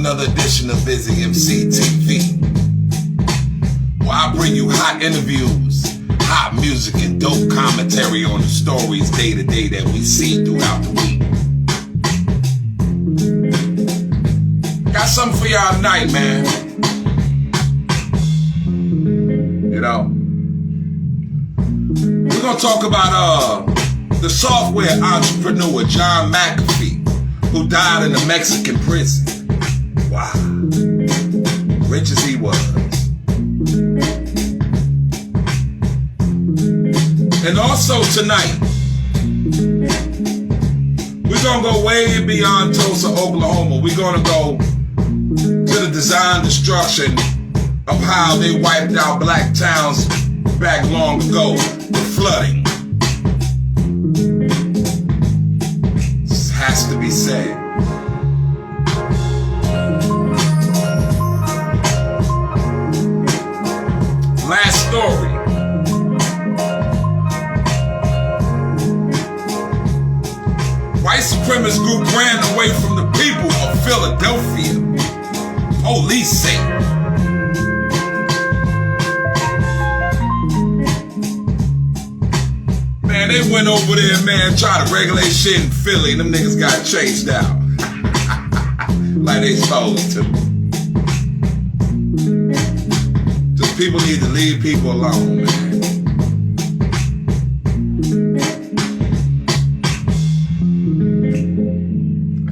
another edition of Busy MC TV, where I bring you hot interviews, hot music, and dope commentary on the stories day to day that we see throughout the week. Got something for y'all tonight, man. You know, we're gonna talk about the software entrepreneur John McAfee, who died in a Mexican prison. Wow. Rich as he was. And also tonight, we're gonna go way beyond Tulsa, Oklahoma. We're gonna go to the design destruction of how they wiped out black towns back long ago, the flooding. This has to be said. Last story. White supremacist group ran away from the people of Philadelphia. Police say. Man, they went over there, man, try to regulate shit in Philly. Them niggas got chased out. Like they supposed to. Just people need to leave people alone, man.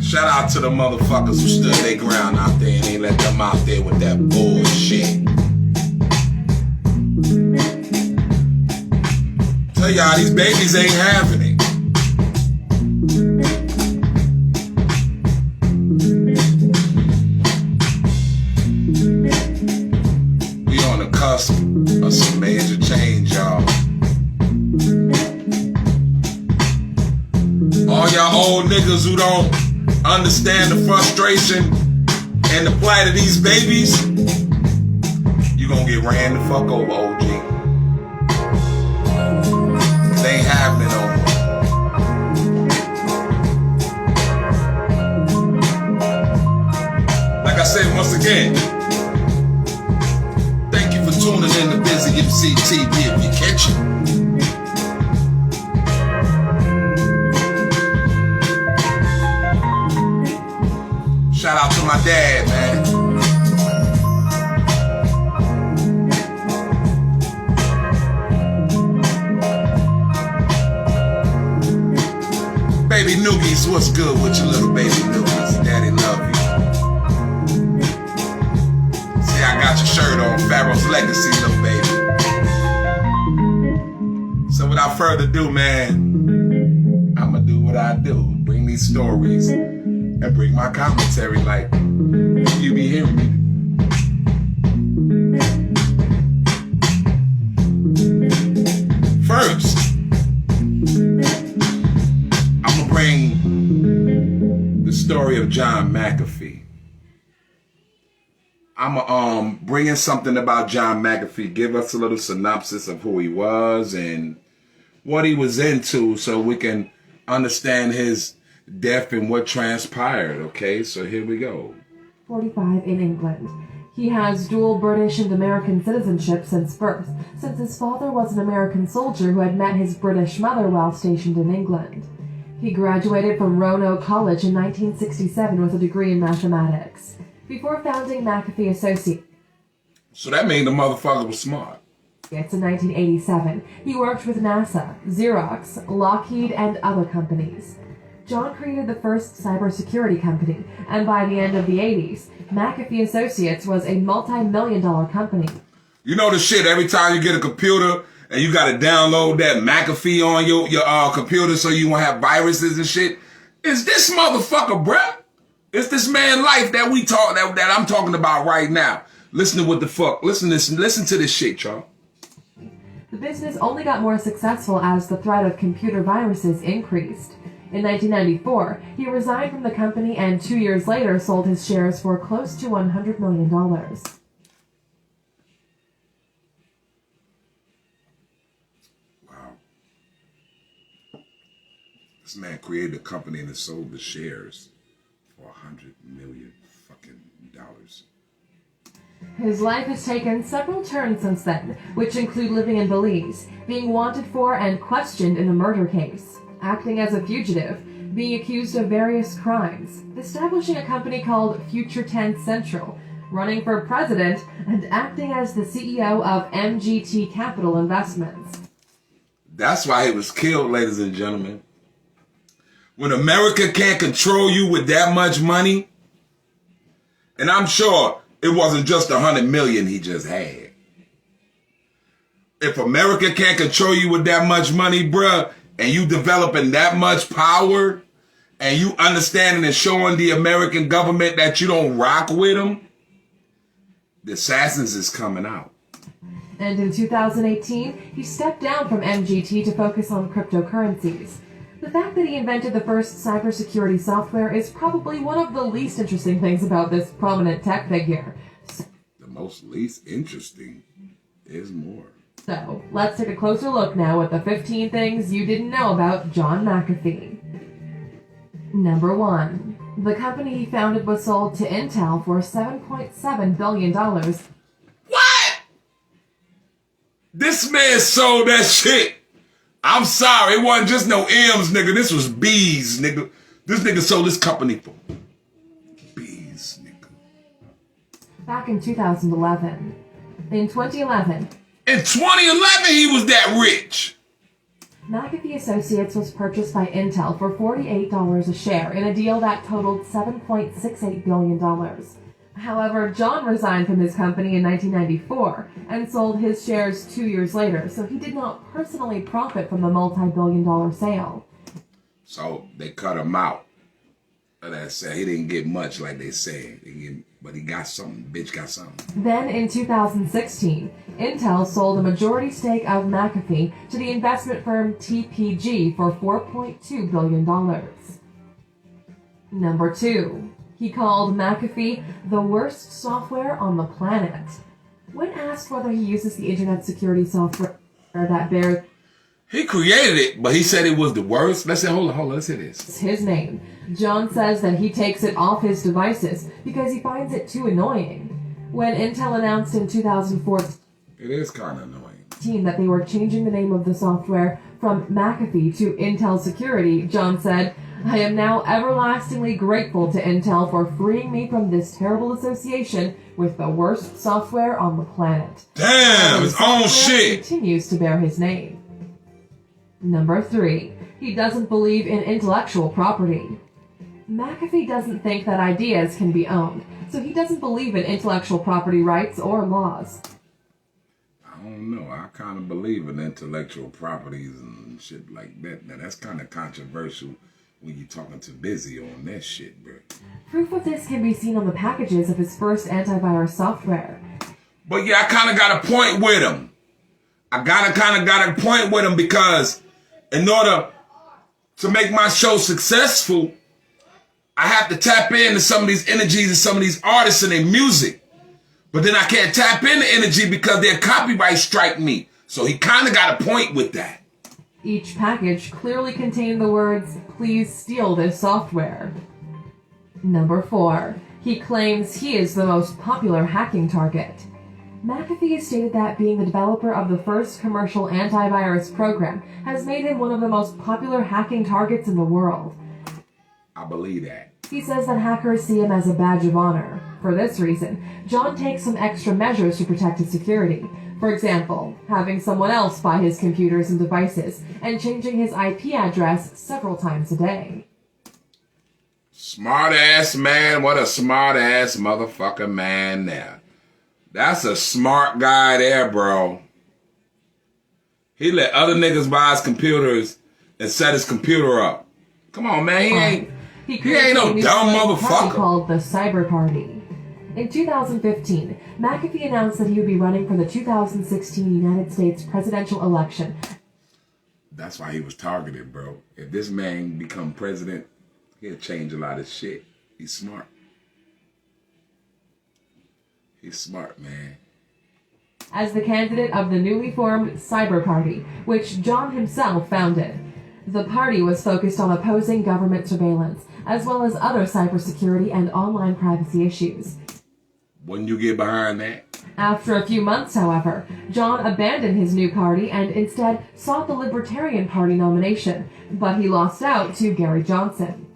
Shout out to the motherfuckers who stood their ground out there and ain't let them out there with that bullshit. Tell y'all, these babies ain't having it. We on the cusp of some major change, y'all. All y'all old niggas who don't understand the frustration and the plight of these babies, you gonna get ran the fuck over, OG. It ain't happening no more. Like I said once again, thank you for tuning in to Busy MC TV if you catch it. Shout out to my dad, man. Baby noogies, what's good with your little baby noogies? Daddy love you. See, I got your shirt on, Pharaoh's Legacy, little baby. So without further ado, man, I'ma do what I do. Bring these stories and bring my commentary like you be hearing me. First, I'm gonna bring the story of John McAfee. I'm bring in something about John McAfee, give us a little synopsis of who he was and what he was into so we can understand his death and what transpired, okay? So here we go. 45 in England. He has dual British and American citizenship since birth, since his father was an American soldier who had met his British mother while stationed in England. He graduated from Roanoke College in 1967 with a degree in mathematics, before founding McAfee Associates. So that means the motherfucker was smart. It's in 1987. He worked with NASA, Xerox, Lockheed, and other companies. John created the first cybersecurity company, and by the end of the 80s, McAfee Associates was a multi-million-dollar company. You know the shit, every time you get a computer and you gotta download that McAfee on your computer so you won't have viruses and shit. It's this motherfucker, bruh. It's this man life that we talk that I'm talking about right now. Listen to what the fuck. Listen to this shit, y'all. The business only got more successful as the threat of computer viruses increased. In 1994, he resigned from the company and 2 years later sold his shares for close to $100 million. Wow. This man created a company and sold the shares for $100 million fucking His life has taken several turns since then, which include living in Belize, being wanted for and questioned in a murder case, acting as a fugitive, being accused of various crimes, establishing a company called Future Tense Central, running for president, and acting as the CEO of MGT Capital Investments. That's why he was killed, ladies and gentlemen. When America can't control you with that much money, and I'm sure it wasn't just 100 million he just had. If America can't control you with that much money, bruh, and you developing that much power, and you understanding and showing the American government that you don't rock with them, the assassins is coming out. And in 2018, he stepped down from MGT to focus on cryptocurrencies. The fact that he invented the first cybersecurity software is probably one of the least interesting things about this prominent tech figure. The most least interesting is more. So, let's take a closer look now at the 15 things you didn't know about John McAfee. Number 1. The company he founded was sold to Intel for $7.7 billion. What? This man sold that shit. I'm sorry, it wasn't just no M's, nigga. This was B's, nigga. This nigga sold this company for B's, nigga. Back in 2011. In 2011, he was that rich. McAfee Associates was purchased by Intel for $48 a share in a deal that totaled $7.68 billion. However, John resigned from his company in 1994 and sold his shares 2 years later, so he did not personally profit from the multi-billion-dollar sale. So they cut him out. And I said he didn't get much like they said, but he got something. Bitch got something. Then in 2016, Intel sold a majority stake of McAfee to the investment firm TPG for $4.2 billion. Number 2. He called McAfee the worst software on the planet. When asked whether he uses the internet security software that bears He created it, but he said it was the worst. Let's say, hold on, let's hear this. his name, John says that he takes it off his devices because he finds it too annoying. When Intel announced in 2014 It is kind of annoying. that they were changing the name of the software from McAfee to Intel Security, John said, "I am now everlastingly grateful to Intel for freeing me from this terrible association with the worst software on the planet." Damn, his own shit. Continues to bear his name. Number 3. He doesn't believe in intellectual property. McAfee doesn't think that ideas can be owned, so he doesn't believe in intellectual property rights or laws. I don't know. I kind of believe in intellectual properties and shit like that. Now, that's kind of controversial when you're talking to Busy on that shit, bro. Proof of this can be seen on the packages of his first antivirus software. But yeah, I kind of got a point with him. I kind of got a point with him because in order to make my show successful, I have to tap into some of these energies and some of these artists and their music. But then I can't tap into energy because their copyright strike me. So he kind of got a point with that. Each package clearly contained the words, "Please steal this software." Number 4. He claims he is the most popular hacking target. McAfee has stated that being the developer of the first commercial antivirus program has made him one of the most popular hacking targets in the world. I believe that. He says that hackers see him as a badge of honor. For this reason, John takes some extra measures to protect his security. For example, having someone else buy his computers and devices and changing his IP address several times a day. Smart ass man. What a smart ass motherfucker man there. That's a smart guy there, bro. He let other niggas buy his computers and set his computer up. Come on, man. He ain't no dumb motherfucker. Called the Cyber Party. In 2015, McAfee announced that he would be running for the 2016 United States presidential election. That's why he was targeted, bro. If this man become president, he'll change a lot of shit. He's smart. He's smart, man. As the candidate of the newly formed Cyber Party, which John himself founded. The party was focused on opposing government surveillance, as well as other cybersecurity and online privacy issues. Wouldn't you get behind that? After a few months, however, John abandoned his new party and instead sought the Libertarian Party nomination, but he lost out to Gary Johnson.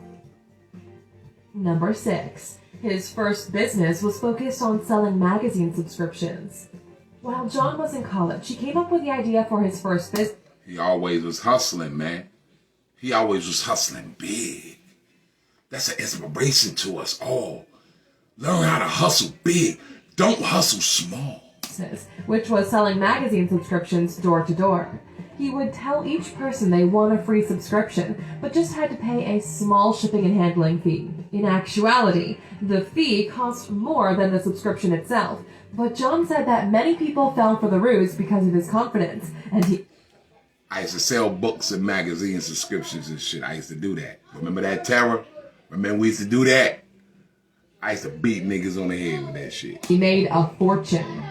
Number 6. His first business was focused on selling magazine subscriptions. While John was in college, he came up with the idea for his first business. He always was hustling, man. He always was hustling big. That's an inspiration to us all. Learn how to hustle big. Don't hustle small. Which was selling magazine subscriptions door to door. He would tell each person they won a free subscription, but just had to pay a small shipping and handling fee. In actuality, the fee cost more than the subscription itself, but John said that many people fell for the ruse because of his confidence, and I used to sell books and magazine subscriptions and shit. I used to do that. Remember that terror? Remember we used to do that? I used to beat niggas on the head with that shit. He made a fortune.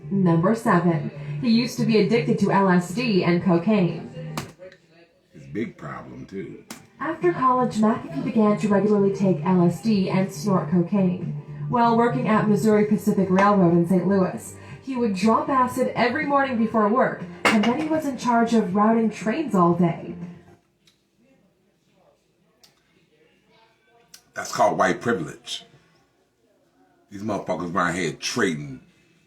Number 7. He used to be addicted to LSD and cocaine. It's a big problem, too. After college, McAfee began to regularly take LSD and snort cocaine. While working at Missouri Pacific Railroad in St. Louis, he would drop acid every morning before work, and then he was in charge of routing trains all day. That's called white privilege. These motherfuckers around here trading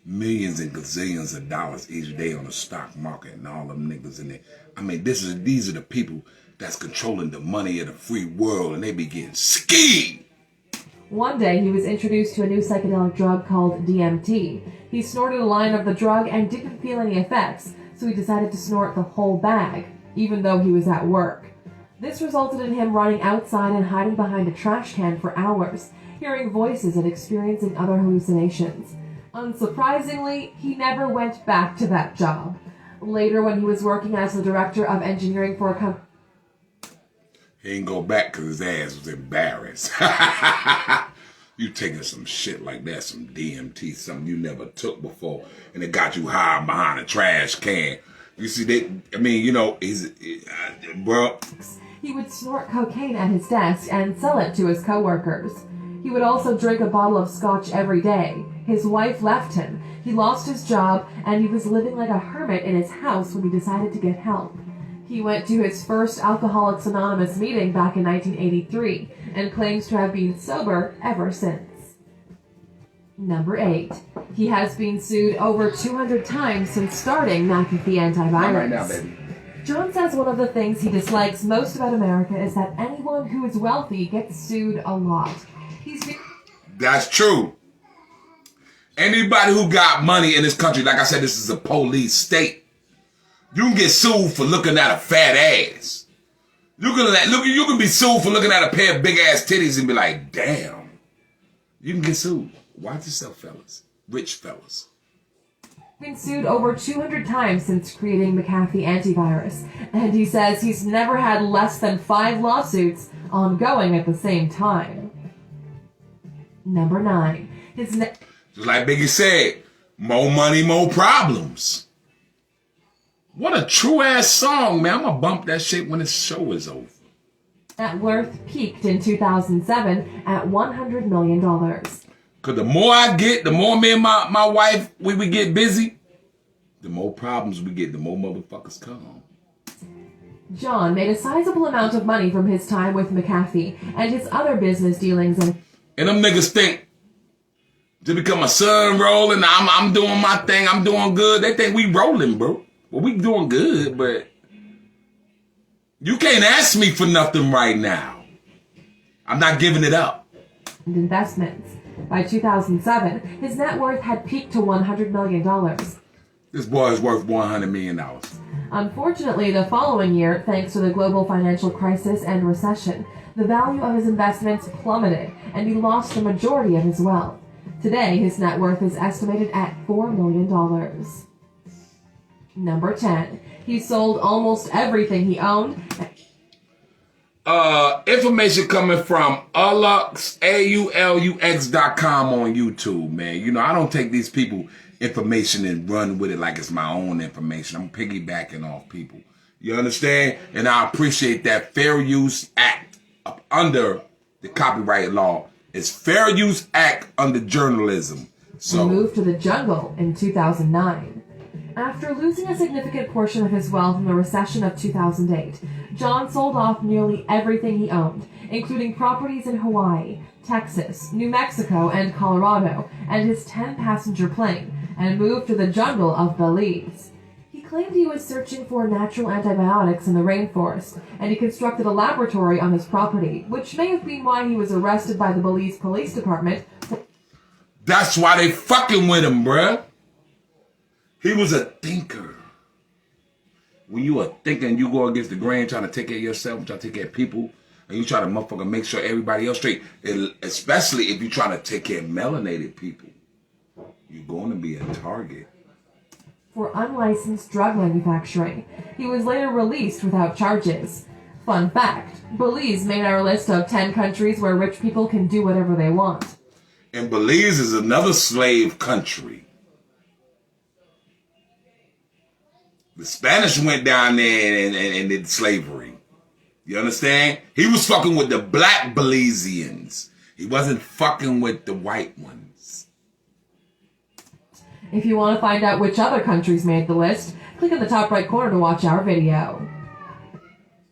millions and gazillions of dollars each day on the stock market and all them niggas in there. I mean, these are the people that's controlling the money of the free world, and they be getting skied. One day, he was introduced to a new psychedelic drug called DMT. He snorted a line of the drug and didn't feel any effects, so he decided to snort the whole bag, even though he was at work. This resulted in him running outside and hiding behind a trash can for hours, hearing voices and experiencing other hallucinations. Unsurprisingly, he never went back to that job. Later, when he was working as the director of engineering for a company, he ain't go back because his ass was embarrassed. You taking some shit like that, some DMT, something you never took before, and it got you high behind a trash can. You see, bro. He would snort cocaine at his desk and sell it to his coworkers. He would also drink a bottle of scotch every day. His wife left him. He lost his job, and he was living like a hermit in his house when he decided to get help. He went to his first Alcoholics Anonymous meeting back in 1983 and claims to have been sober ever since. Number 8. He has been sued over 200 times since starting McAfee Antivirus. Not right now, baby. John says one of the things he dislikes most about America is that anyone who is wealthy gets sued a lot. That's true. Anybody who got money in this country, like I said, this is a police state. You can get sued for looking at a fat ass. You can be sued for looking at a pair of big ass titties and be like, damn. You can get sued. Watch yourself, fellas. Rich fellas. Been sued over 200 times since creating McAfee Antivirus, and he says he's never had less than 5 lawsuits ongoing at the same time. Number 9. Just like Biggie said, more money, more problems. What a true ass song, man. I'm gonna bump that shit when the show is over. Net worth peaked in 2007 at $100 million. Cause the more I get, the more me and my wife, we get busy, the more problems we get, the more motherfuckers come. John made a sizable amount of money from his time with McAfee and his other business dealings. And them niggas think to become a sun rolling, I'm doing my thing, I'm doing good. They think we rolling, bro. Well, we doing good, but you can't ask me for nothing right now. I'm not giving it up. Investments. By 2007, his net worth had peaked to $100 million. This boy is worth $100 million. Unfortunately, the following year, thanks to the global financial crisis and recession, the value of his investments plummeted, and he lost the majority of his wealth. Today, his net worth is estimated at $4 million. Number 10. He sold almost everything he owned. Information coming from Alux, AULUX.com on YouTube, man. You know, I don't take these people information and run with it like it's my own information. I'm piggybacking off people. You understand? And I appreciate that Fair Use Act up under the copyright law It's Fair Use Act under journalism. So and moved to the jungle in 2009. After losing a significant portion of his wealth in the recession of 2008, John sold off nearly everything he owned, including properties in Hawaii, Texas, New Mexico, and Colorado, and his 10-passenger plane, and moved to the jungle of Belize. He claimed he was searching for natural antibiotics in the rainforest, and he constructed a laboratory on his property, which may have been why he was arrested by the Belize Police Department. That's why they fucking with him, bruh. He was a thinker. When you are thinking, you go against the grain, trying to take care of yourself, trying to take care of people, and you try to motherfucker make sure everybody else straight, especially if you try to take care of melanated people, you're going to be a target. For unlicensed drug manufacturing. He was later released without charges. Fun fact, Belize made our list of 10 countries where rich people can do whatever they want. And Belize is another slave country. The Spanish went down there and did slavery. You understand? He was fucking with the black Belizeans. He wasn't fucking with the white ones. If you want to find out which other countries made the list, click in the top right corner to watch our video.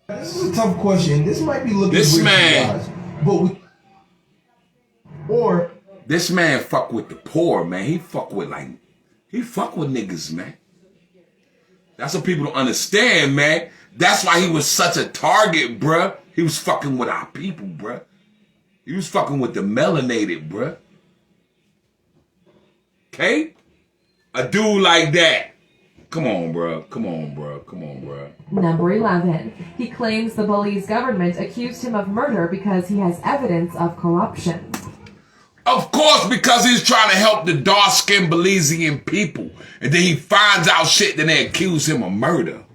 This is a tough question. This might be looking This rich man, guys, but or this man fuck with the poor, man. He fuck with niggas, man. That's what people don't understand, man. That's why he was such a target, bruh. He was fucking with our people, bruh. He was fucking with the melanated, bruh. Okay? A dude like that. Come on, bruh. Come on, bruh. Come on, bruh. Number 11. He claims the Belize government accused him of murder because he has evidence of corruption. Of course, because he's trying to help the dark-skinned Belizean people. And then he finds out shit, then they accuse him of murder.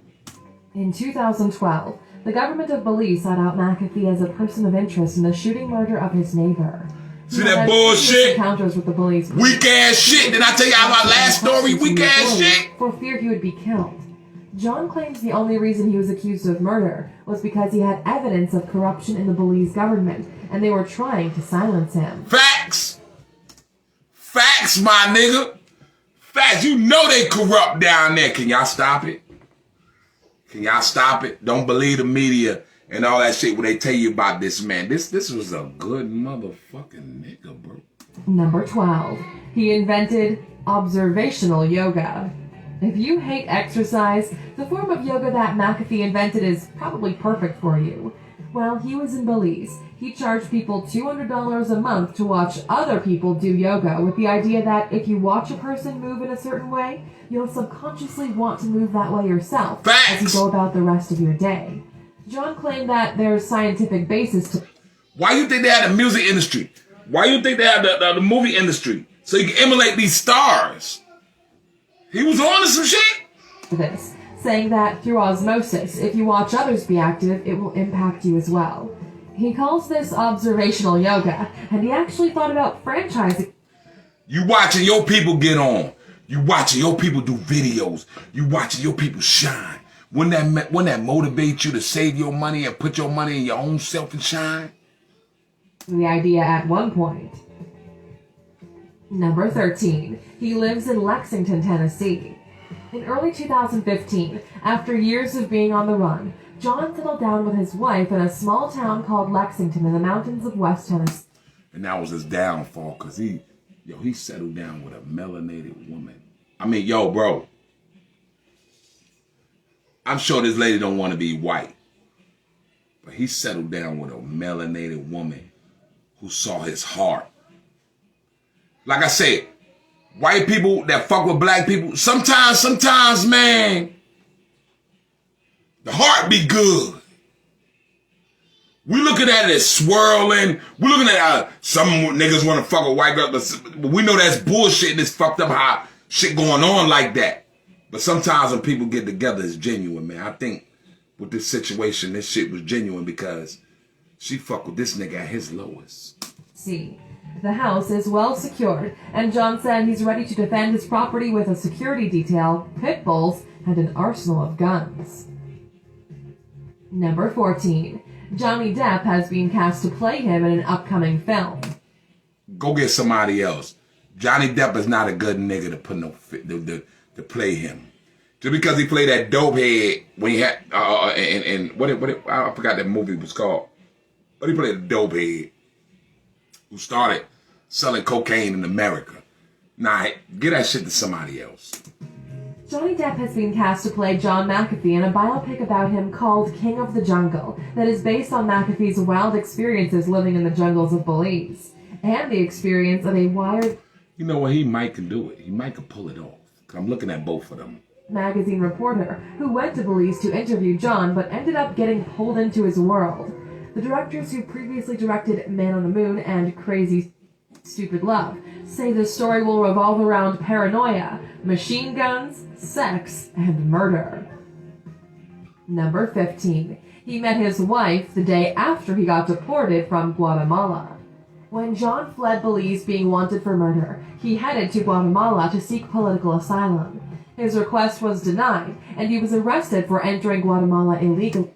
In 2012, the government of Belize sought out McAfee as a person of interest in the shooting murder of his neighbor. See that bullshit? Encounters with the Belize. Weak ass shit. Did I tell you about last story? Weak ass shit. For fear he would be killed. John claims the only reason he was accused of murder was because he had evidence of corruption in the Belize government, and they were trying to silence him. Facts. Facts, my nigga. Facts. You know they corrupt down there. Can y'all stop it? Can y'all stop it? Don't believe the media and all that shit when they tell you about this man. This was a good motherfucking nigga, bro. Number 12. He invented observational yoga. If you hate exercise, the form of yoga that McAfee invented is probably perfect for you. While he was in Belize, he charged people $200 a month to watch other people do yoga with the idea that if you watch a person move in a certain way, you'll subconsciously want to move that way yourself as you go about the rest of your day. John claimed that there's scientific basis to... Why you think they had the music industry? Why you think they had the movie industry? So you can emulate these stars. He was on to some shit. This, saying that through osmosis, if you watch others be active, it will impact you as well. He calls this observational yoga, and he actually thought about franchising. You watching your people get on. You watching your people do videos. You watching your people shine. Wouldn't that motivate you to save your money and put your money in your own self and shine? The idea at one point. Number 13. He lives in Lexington, Tennessee. In early 2015, after years of being on the run, John settled down with his wife in a small town called Lexington in the mountains of West Tennessee. And that was his downfall, because he settled down with a melanated woman. I mean, yo, bro. I'm sure this lady don't want to be white. But he settled down with a melanated woman who saw his heart. Like I said, white people that fuck with black people, sometimes, man, the heart be good. We looking at it as swirling. We looking at how some niggas want to fuck a white girl, but we know that's bullshit and it's fucked up how shit going on like that. But sometimes when people get together, it's genuine, man. I think with this situation, this shit was genuine because she fucked with this nigga at his lowest. See, the house is well secured, and John said he's ready to defend his property with a security detail, pit bulls, and an arsenal of guns. Number 14. Johnny Depp has been cast to play him in an upcoming film. Go get somebody else. Johnny Depp is not a good nigga to put to play him. Just because he played that dope head when he had and what I forgot that movie was called. But he played a dope head who started selling cocaine in America. Nah, get that shit to somebody else. Johnny Depp has been cast to play John McAfee in a biopic about him called King of the Jungle that is based on McAfee's wild experiences living in the jungles of Belize and the experience of a wired... You know what? He might can do it. He might can pull it off. Cause I'm looking at both of them. Magazine reporter who went to Belize to interview John but ended up getting pulled into his world. The directors who previously directed Man on the Moon and Crazy Stupid Love say the story will revolve around paranoia, machine guns, sex, and murder. Number 15. He met his wife the day after he got deported from Guatemala. When John fled Belize being wanted for murder, he headed to Guatemala to seek political asylum. His request was denied, and he was arrested for entering Guatemala illegally.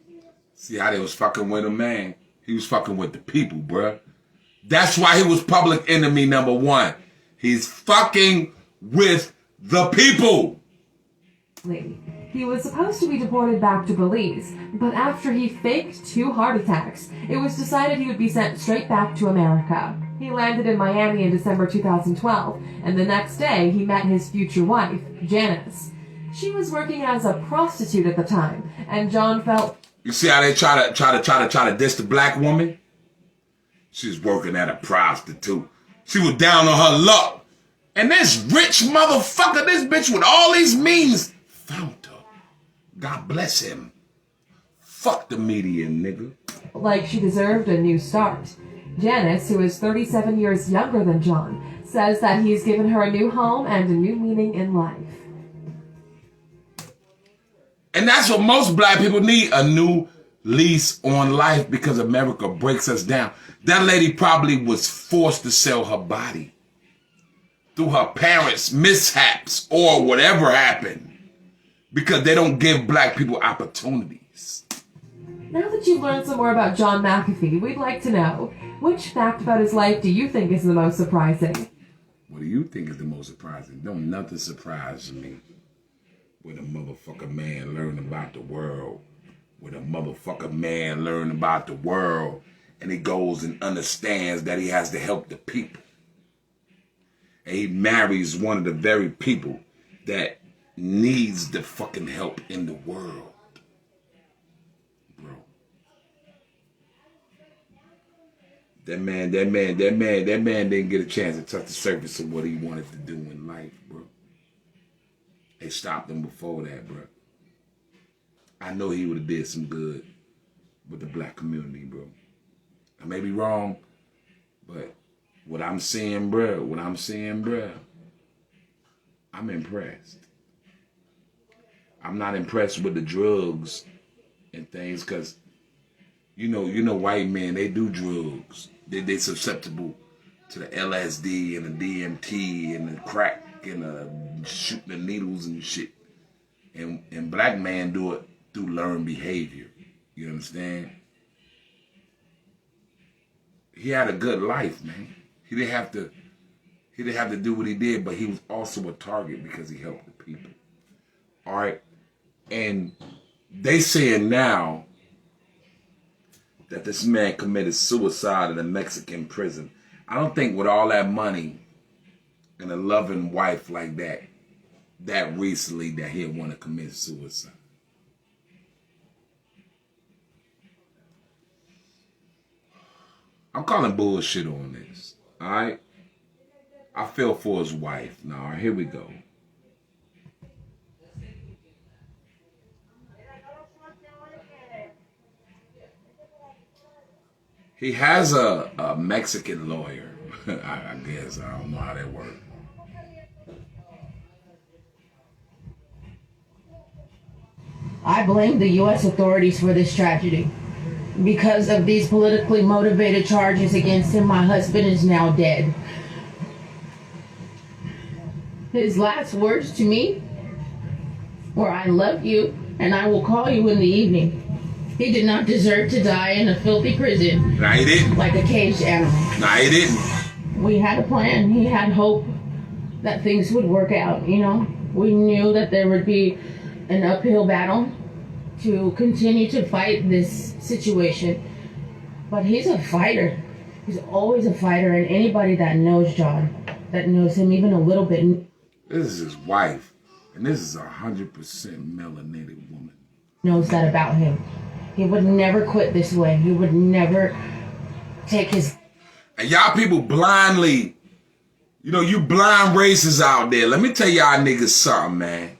See how they was fucking with him, man? He was fucking with the people, bruh. That's why he was public enemy number one. He's fucking with the people. He was supposed to be deported back to Belize, but after he faked 2 heart attacks, it was decided he would be sent straight back to America. He landed in Miami in December 2012, and the next day he met his future wife, Janice. She was working as a prostitute at the time, and John felt... You see how they try to diss the black woman? She was working at a prostitute. She was down on her luck. And this rich motherfucker, this bitch with all these means, found her. God bless him. Fuck the media, nigga. Like she deserved a new start. Janice, who is 37 years younger than John, says that he's given her a new home and a new meaning in life. And that's what most black people need, a new lease on life, because America breaks us down. That lady probably was forced to sell her body through her parents' mishaps or whatever happened, because they don't give black people opportunities. Now that you've learned some more about John McAfee, we'd like to know, which fact about his life do you think is the most surprising? What do you think is the most surprising? Don't nothing surprise me. When a motherfucker man learn about the world. When a motherfucker man learn about the world and he goes and understands that he has to help the people. And he marries one of the very people that needs the fucking help in the world. Bro. That man didn't get a chance to touch the surface of what he wanted to do in life, bro. They stopped him before that, bro. I know he would have did some good with the black community, bro. I may be wrong, but what I'm seeing, bro, I'm impressed. I'm not impressed with the drugs and things, because you know white men, they do drugs. They susceptible to the LSD and the DMT and the crack and the shooting the needles and shit. And black man do it through learned behavior. You understand? He had a good life, man. He didn't have to do what he did, but he was also a target because he helped the people. All right? And they saying now that this man committed suicide in a Mexican prison. I don't think with all that money and a loving wife like that recently, that he'll want to commit suicide. I'm calling bullshit on this. All right? I feel for his wife. Now, here we go. He has a Mexican lawyer. I guess. I don't know how that works. I blame the U.S. authorities for this tragedy. Because of these politically motivated charges against him, my husband is now dead. His last words to me were, "I love you, and I will call you in the evening." He did not deserve to die in a filthy prison. Nah, he didn't. Like a caged animal. Nah, he didn't. we had a plan. He had hope that things would work out, you know. We knew that there would be an uphill battle to continue to fight this situation. But he's a fighter. He's always a fighter, and anybody that knows John, that knows him even a little bit. This is his wife, and this is 100% melanated woman. Knows that about him. He would never quit this way. He would never take his... And y'all people blindly, you know, you blind racists out there. Let me tell y'all niggas something, man.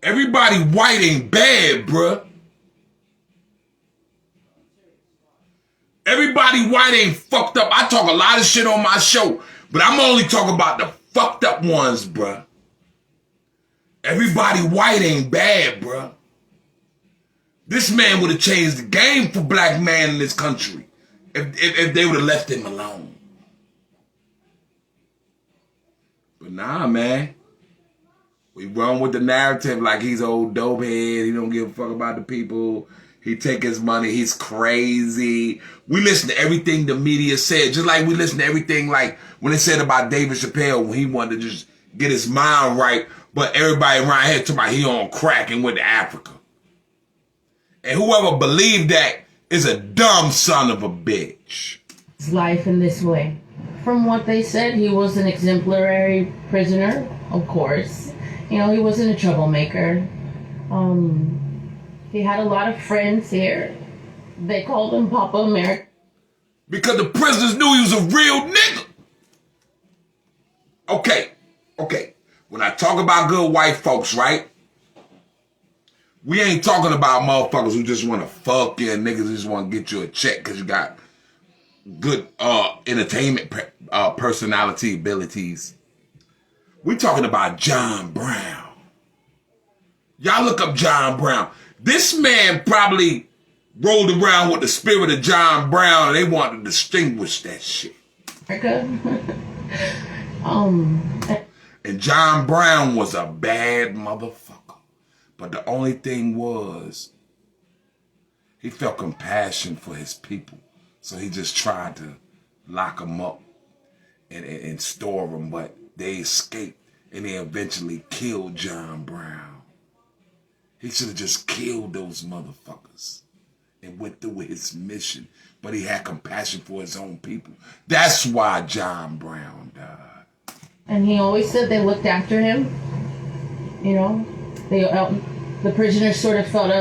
Everybody white ain't bad, bruh. Everybody white ain't fucked up. I talk a lot of shit on my show, but I'm only talking about the fucked up ones, bruh. Everybody white ain't bad, bruh. This man would have changed the game for black man in this country if they would have left him alone. But nah, man. We run with the narrative like he's old dopehead. He don't give a fuck about the people. He take his money. He's crazy. We listen to everything the media said, just like we listen to everything like when they said about David Chappelle when he wanted to just get his mind right, but everybody around here talking about he on crack and went to Africa. And whoever believed that is a dumb son of a bitch. His life in this way. From what they said, he was an exemplary prisoner, of course. You know, he wasn't a troublemaker. He had a lot of friends here. They called him Papa America. Because the prisoners knew he was a real nigga. Okay. When I talk about good white folks, right? We ain't talking about motherfuckers who just want to fuck you and niggas who just want to get you a check because you got good entertainment personality abilities. We talking about John Brown. Y'all look up John Brown. This man probably rolled around with the spirit of John Brown and they wanted to distinguish that shit. And John Brown was a bad motherfucker. But the only thing was, he felt compassion for his people. So he just tried to lock them up and store them. But they escaped and they eventually killed John Brown. He should have just killed those motherfuckers and went through with his mission. But he had compassion for his own people. That's why John Brown died. And he always said they looked after him. You know, the prisoners sort of felt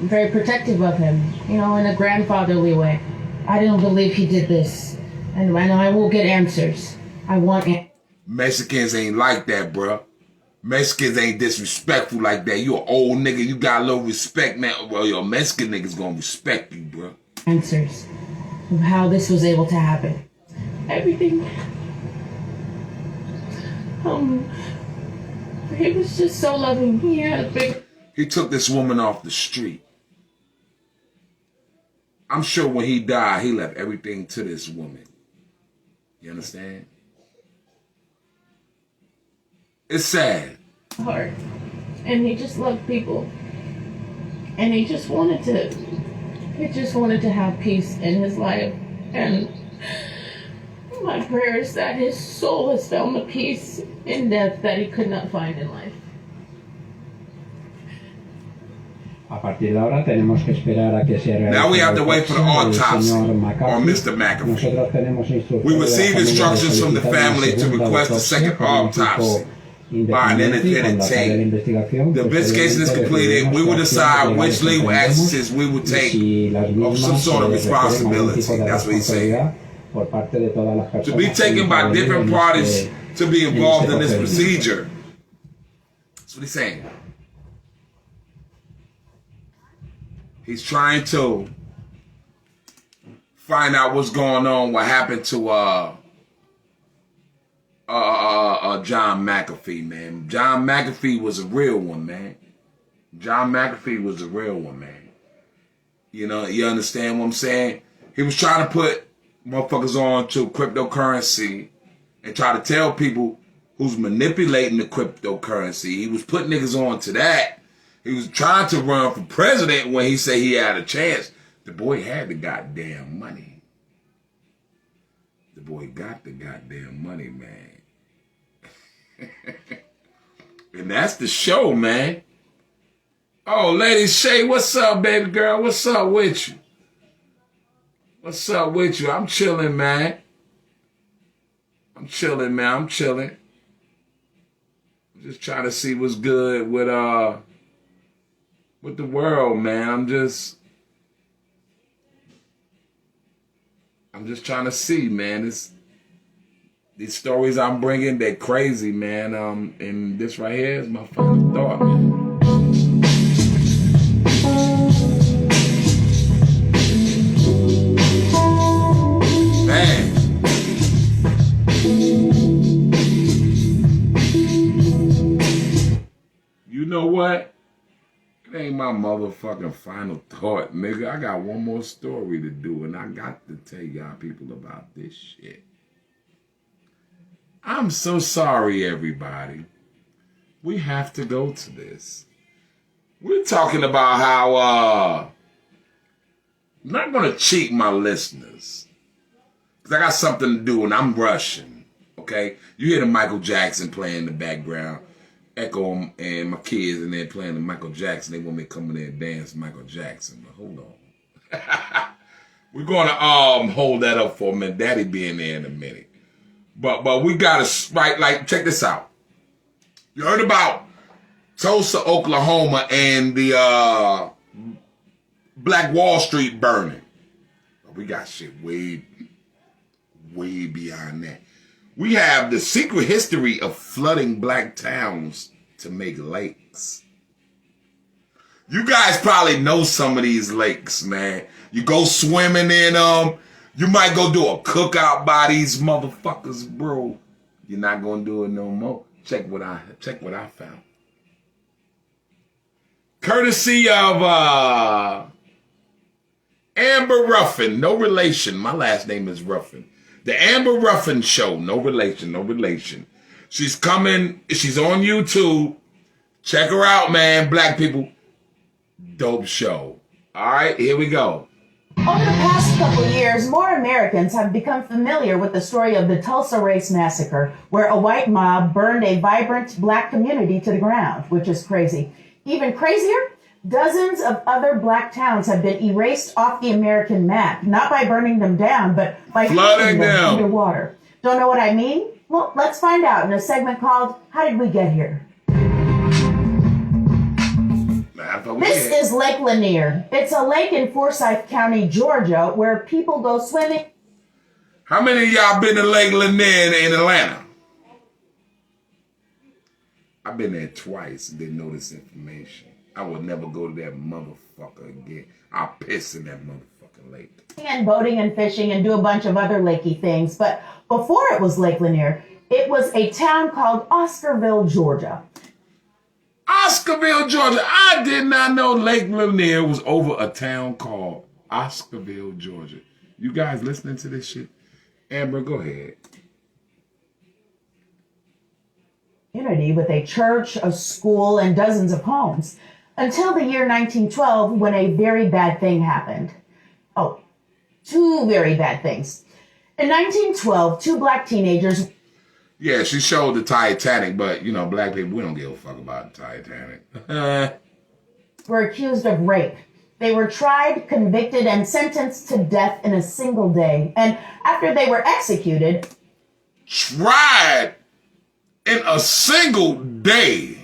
very protective of him, you know, in a grandfatherly way. I don't believe he did this. And I will get answers. I want answers. Mexicans ain't like that, bruh. Mexicans ain't disrespectful like that. You an old nigga, you got a little respect, man. Well, your Mexican niggas gonna respect you, bruh. Answers of how this was able to happen. Everything. He was just so loving. He had a big... He took this woman off the street. I'm sure when he died, he left everything to this woman. You understand? It's sad. Heart. And he just loved people. And he just wanted to have peace in his life. And my prayer is that his soul has found the peace in death that he could not find in life. A partir de ahora tenemos que esperar a que se realice. Now we have to wait for the autopsy on Mr. McAfee. We received instructions from the family to request a second autopsy by an independent team. The investigation is completed. We will decide which legal actions we will take of some sort of responsibility. That's what he's saying. To be taken by different parties to be involved in this procedure. That's what he's saying. He's trying to find out what's going on, what happened to John McAfee, man. John McAfee was a real one, man. John McAfee was a real one, man. You know, you understand what I'm saying? He was trying to put motherfuckers on to cryptocurrency and try to tell people who's manipulating the cryptocurrency. He was putting niggas on to that. He was trying to run for president when he said he had a chance. The boy had the goddamn money. boy got the goddamn money, man. And that's the show, man. Oh, Lady Shay, what's up, baby girl? What's up with you? What's up with you? I'm chilling, man. I'm chilling, man. I'm chilling. I'm just trying to see what's good with the world, man. I'm just trying to see, man. These stories I'm bringing, they're crazy, man. And this right here is my fucking thought, man. Man. You know what? It ain't my motherfucking final thought, nigga. I got one more story to do, and I got to tell y'all people about this shit. I'm so sorry, everybody. We have to go to this. We're talking about how, I'm not going to cheat my listeners. Because I got something to do, and I'm rushing, okay? You hear the Michael Jackson playing in the background. Echo and my kids in there playing the Michael Jackson. They want me to come in there and dance Michael Jackson. But hold on. We're going to hold that up for a minute. Daddy be in there in a minute. But we got to, right, like, check this out. You heard about Tulsa, Oklahoma, and the Black Wall Street burning. But we got shit way beyond that. We have the secret history of flooding black towns to make lakes. You guys probably know some of these lakes, man. You go swimming in them. You might go do a cookout by these motherfuckers, bro. You're not gonna do it no more. Check what I found. Courtesy of Amber Ruffin, no relation. My last name is Ruffin. The Amber Ruffin Show, no relation. She's coming. She's on YouTube. Check her out, man. Black people, dope show. All right, here we go. Over the past couple years, more Americans have become familiar with the story of the Tulsa Race Massacre, where a white mob burned a vibrant black community to the ground, which is crazy. Even crazier, dozens of other black towns have been erased off the American map, not by burning them down, but by flooding them underwater. Don't know what I mean? Well, let's find out in a segment called How Did We Get Here? This is Lake Lanier. It's a lake in Forsyth County, Georgia, where people go swimming. How many of y'all been to Lake Lanier in Atlanta? I've been there twice and didn't know this information. I will never go to that motherfucker again. I'll piss in that motherfucking lake. And boating and fishing and do a bunch of other lakey things. But before it was Lake Lanier, it was a town called Oscarville, Georgia. Oscarville, Georgia. I did not know Lake Lanier was over a town called Oscarville, Georgia. You guys listening to this shit? Amber, go ahead. Community with a church, a school, and dozens of homes. Until the year 1912, when a very bad thing happened. Oh, two very bad things. In 1912, two black teenagers... Yeah, she showed the Titanic, but, you know, black people, we don't give a fuck about the Titanic. were accused of rape. They were tried, convicted, and sentenced to death in a single day. And after they were executed... Tried in a single day.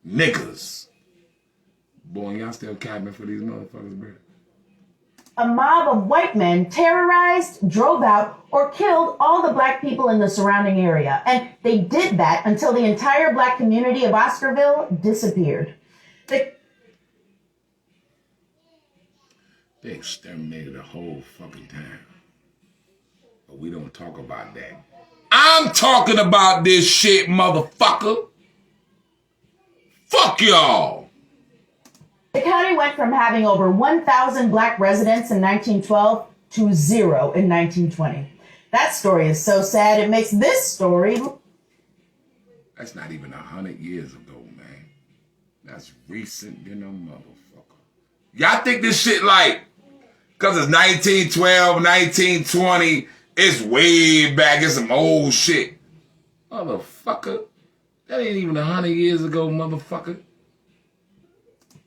Niggas. Boy, y'all still capping for these motherfuckers, bro. A mob of white men terrorized, drove out, or killed all the black people in the surrounding area. And they did that until the entire black community of Oscarville disappeared. They exterminated the whole fucking town. But we don't talk about that. I'm talking about this shit, motherfucker. Fuck y'all. The county went from having over 1,000 black residents in 1912 to 0 in 1920. That story is so sad, it makes this story... That's not even 100 years ago, man. That's recent than a motherfucker. Y'all think this shit like, because it's 1912, 1920, It's way back. It's some old shit. Motherfucker. That ain't even 100 years ago, motherfucker.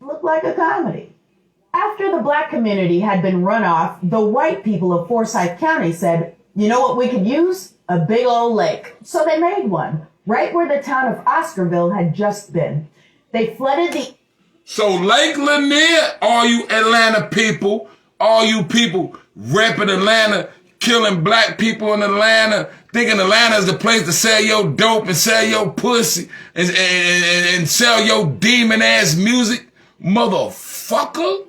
Looked like a comedy. After the black community had been run off, the white people of Forsyth County said, you know what we could use? A big old lake. So they made one, right where the town of Oscarville had just been. They flooded the... So Lake Lanier, all you Atlanta people, all you people repping Atlanta, killing black people in Atlanta, thinking Atlanta is the place to sell your dope and sell your pussy and sell your demon ass music, motherfucker.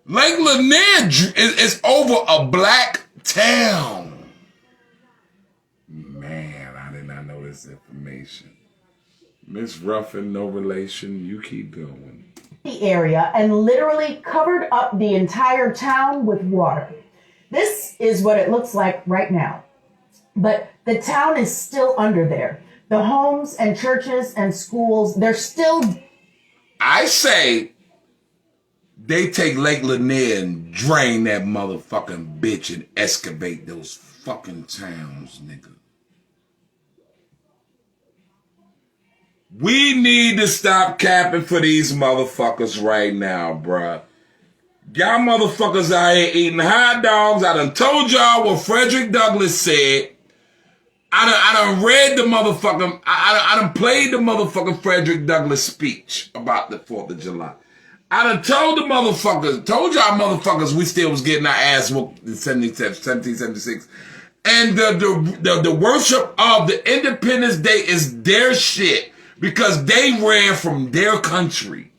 Lake Lanier is over a black town. Man, I did not know this information. Miss Ruffin, no relation. You keep going. The area and literally covered up the entire town with water. This is what it looks like right now. But the town is still under there. The homes and churches and schools, they're still... I say they take Lake Lanier and drain that motherfucking bitch and excavate those fucking towns, nigga. We need to stop capping for these motherfuckers right now, bruh. Y'all motherfuckers out here eating hot dogs. I done told y'all what Frederick Douglass said. I done read the motherfucking, I done played the motherfucking Frederick Douglass speech about the 4th of July. I done told y'all motherfuckers we still was getting our ass whooped in 1776. And the worship of the Independence Day is their shit because they ran from their country.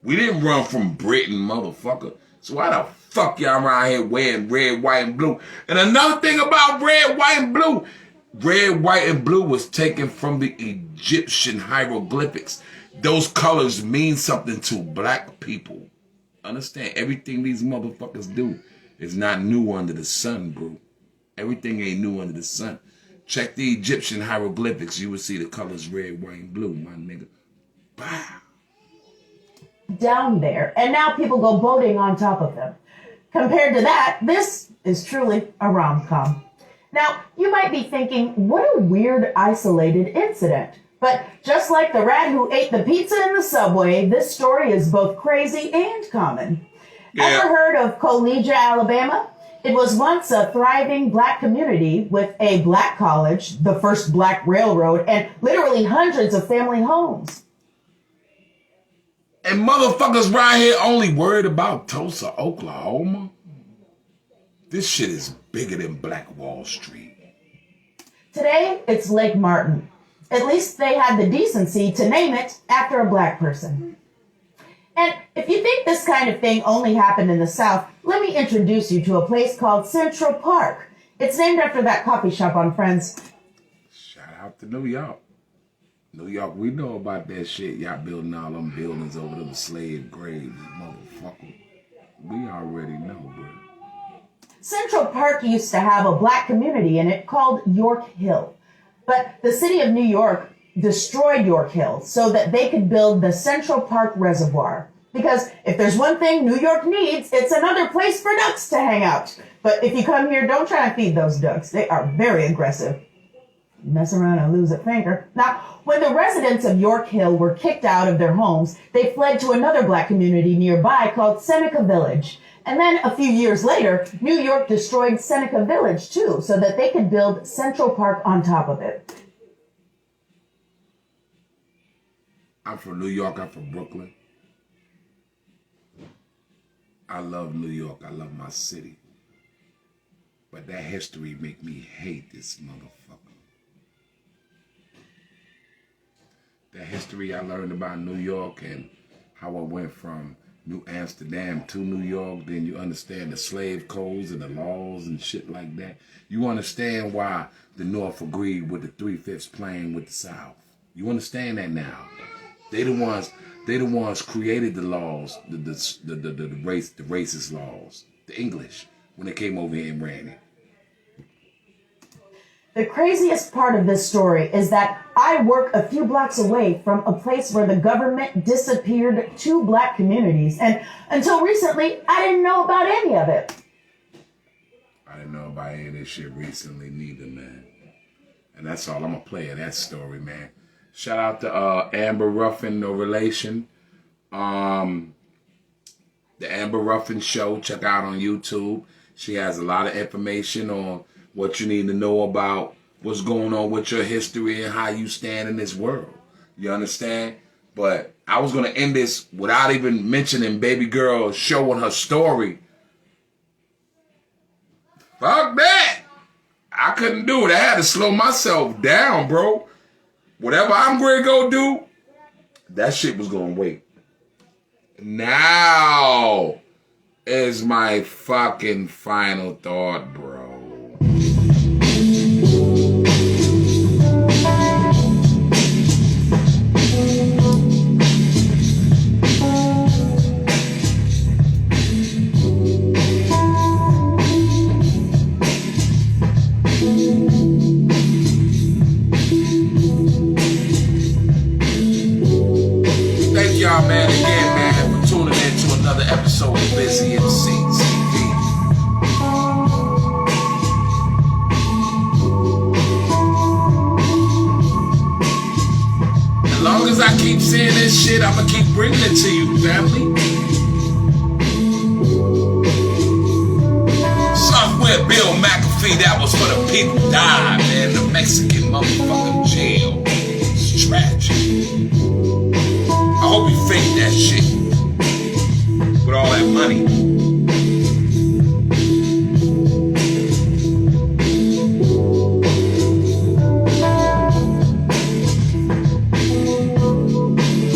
We didn't run from Britain, motherfucker. So why the fuck y'all around here wearing red, white, and blue? And another thing about red, white, and blue, red, white, and blue was taken from the Egyptian hieroglyphics. Those colors mean something to black people. Understand, everything these motherfuckers do is not new under the sun, bro. Everything ain't new under the sun. Check the Egyptian hieroglyphics. You will see the colors red, white, and blue, my nigga. Bow. Down there, and now people go boating on top of them. Compared to that, this is truly a rom-com. Now, you might be thinking, what a weird, isolated incident. But just like the rat who ate the pizza in the subway, this story is both crazy and common. Yeah. Ever heard of Collegia, Alabama? It was once a thriving black community with a black college, the first black railroad, and literally hundreds of family homes. And motherfuckers right here only worried about Tulsa, Oklahoma? This shit is bigger than Black Wall Street. Today, it's Lake Martin. At least they had the decency to name it after a black person. And if you think this kind of thing only happened in the South, let me introduce you to a place called Central Park. It's named after that coffee shop on Friends. Shout out to New York. New York, we know about that shit. Y'all building all them buildings over them slave graves, motherfucker. We already know, bro. Central Park used to have a black community in it called York Hill. But the city of New York destroyed York Hill so that they could build the Central Park Reservoir. Because if there's one thing New York needs, it's another place for ducks to hang out. But if you come here, don't try and feed those ducks. They are very aggressive. Mess around and lose a finger. Now, when the residents of York Hill were kicked out of their homes, they fled to another black community nearby called Seneca Village. And then a few years later, New York destroyed Seneca Village too, so that they could build Central Park on top of it. I'm from New York, I'm from Brooklyn. I love New York, I love my city. But that history make me hate this motherfucker. The history I learned about New York and how I went from New Amsterdam to New York, then you understand the slave codes and the laws and shit like that. You understand why the North agreed with the 3/5 playing with the South. You understand that now. They the ones created the laws, the racist laws, the English, when they came over here and ran it. The craziest part of this story is that I work a few blocks away from a place where the government disappeared 2 black communities, and until recently, I didn't know about any of it. I didn't know about any of this shit recently neither, man. And that's all. I'm going to play of that story, man. Shout out to Amber Ruffin, no relation. The Amber Ruffin Show, check out on YouTube. She has a lot of information on what you need to know about what's going on with your history and how you stand in this world. You understand? But I was going to end this without even mentioning baby girl showing her story. Fuck that. I couldn't do it. I had to slow myself down, bro. Whatever I'm going to go do, that shit was going to wait. Now is my fucking final thought, bro. Y'all, man, again, man, for tuning in to another episode of Busy MC TV. As long as I keep seeing this shit, I'ma keep bringing it to you, family. Somewhere Bill McAfee, that was for the people died, man. The Mexican motherfucking jail. It's tragic. I hope you fake that shit with all that money.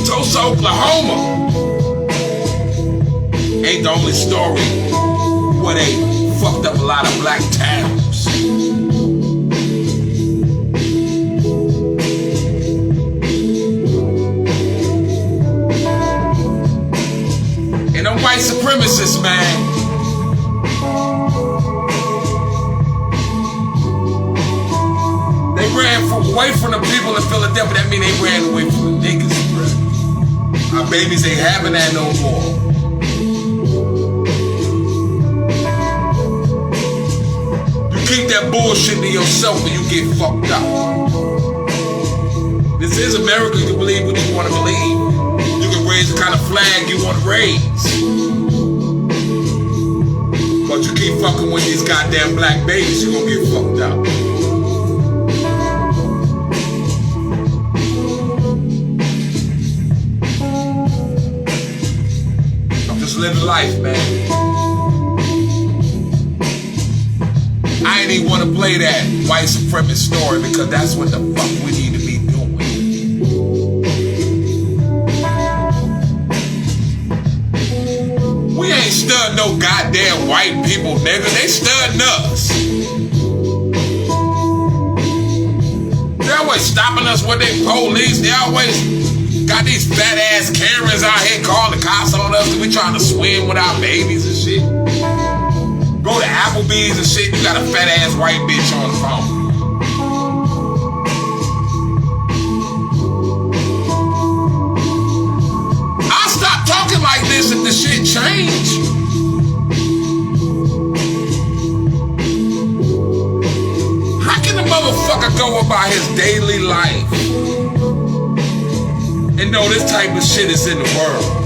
Tulsa, Oklahoma ain't the only story where they fucked up a lot of black towns. And them white supremacists, man. They ran away from the people in Philadelphia. That mean they ran away from the niggas, bro. Our babies ain't having that no more. You keep that bullshit to yourself and you get fucked up. This is America. You can believe what you want to believe. You can raise the kind of flag you want to raise. But you keep fucking with these goddamn black babies, you're gonna get fucked up. I'm just living life, man. I ain't even want to play that white supremacist story because that's what the fuck we need to be doing. We ain't studying no goddamn white people, nigga. They studying us. They always stopping us with their police. They always got these fat ass Karens out here calling the cops on us because we trying to swim with our babies and shit. Go to Applebee's and shit, you got a fat ass white bitch on the phone. I'll stop talking like this if the shit change. How can the motherfucker go about his daily life and know this type of shit is in the world?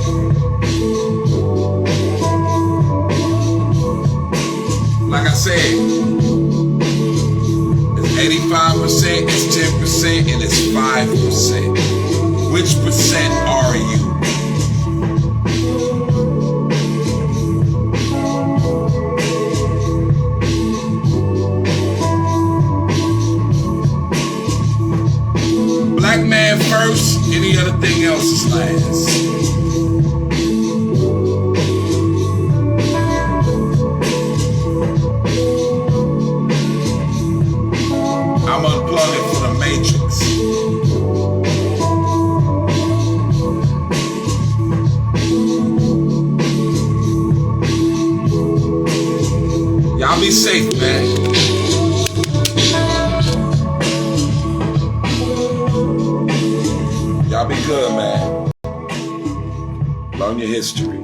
Like I said, it's 85%, it's 10%, and it's 5%. Which percent are you? Black man first, any other thing else is last. I'm unplugging for the Matrix. Y'all be safe, man. Y'all be good, man. Learn your history.